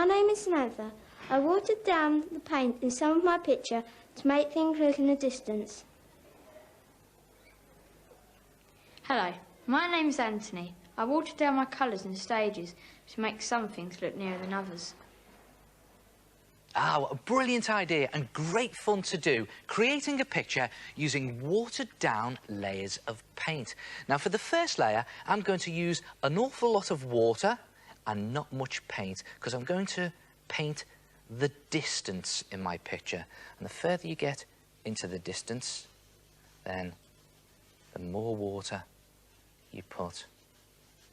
my name is Samantha. I watered down the paint in some of my picture to make things look in the distance. Hello, my name is Anthony. I watered down my colours in stages to make some things look nearer than others. Ah, what a brilliant idea and great fun to do, creating a picture using watered-down layers of paint. Now, for the first layer, I'm going to use an awful lot of water and not much paint, because I'm going to paint the distance in my picture. And the further you get into the distance, then the more water you put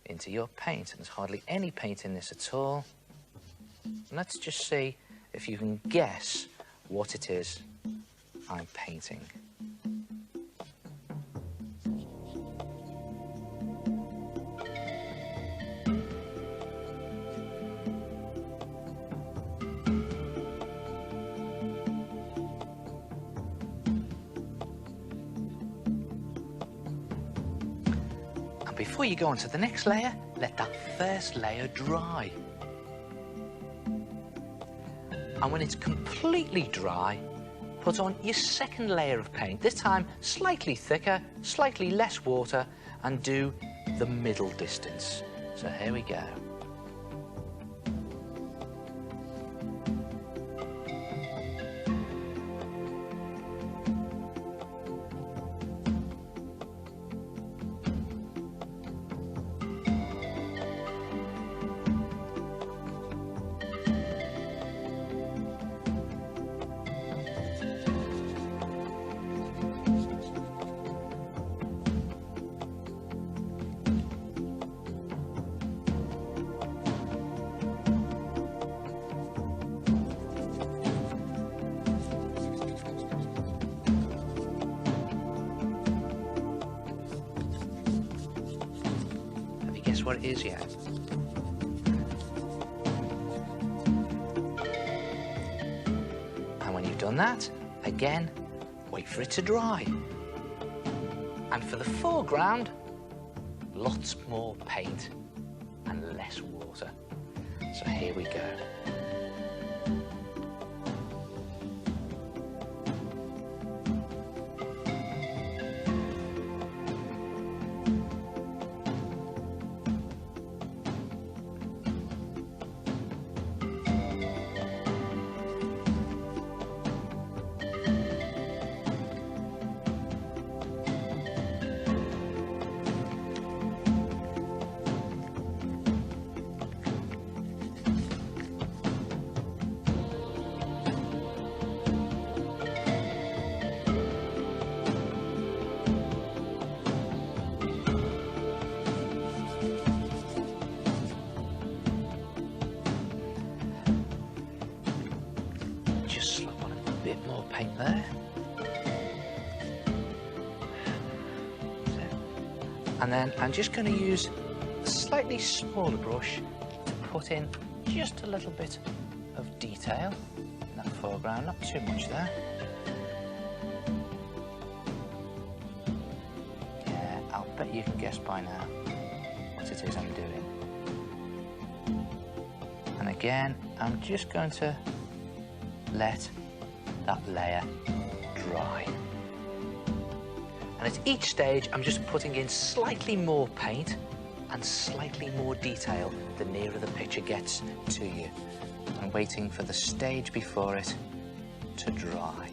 into your paint. And there's hardly any paint in this at all. And let's just see if you can guess what it is I'm painting. And before you go on to the next layer, let that first layer dry. And when it's completely dry, put on your second layer of paint, this time slightly thicker, slightly less water, and do the middle distance. So here we go. Guess what it is yet? And when you've done that, again, wait for it to dry. And for the foreground, lots more paint and less water. So here we go. Just slap on a bit more paint there. And then I'm just going to use a slightly smaller brush to put in just a little bit of detail in that foreground, not too much there. Yeah, I'll bet you can guess by now what it is I'm doing. And again, I'm just going to let that layer dry. And at each stage, I'm just putting in slightly more paint and slightly more detail the nearer the picture gets to you. And waiting for the stage before it to dry.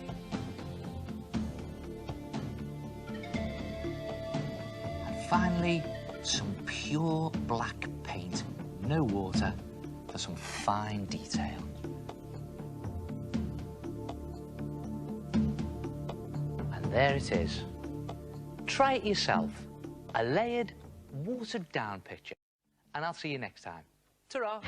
And finally, some pure black paint, no water, for some fine detail. And there it is. Try it yourself, a layered, watered-down picture. And I'll see you next time. Ta-ra!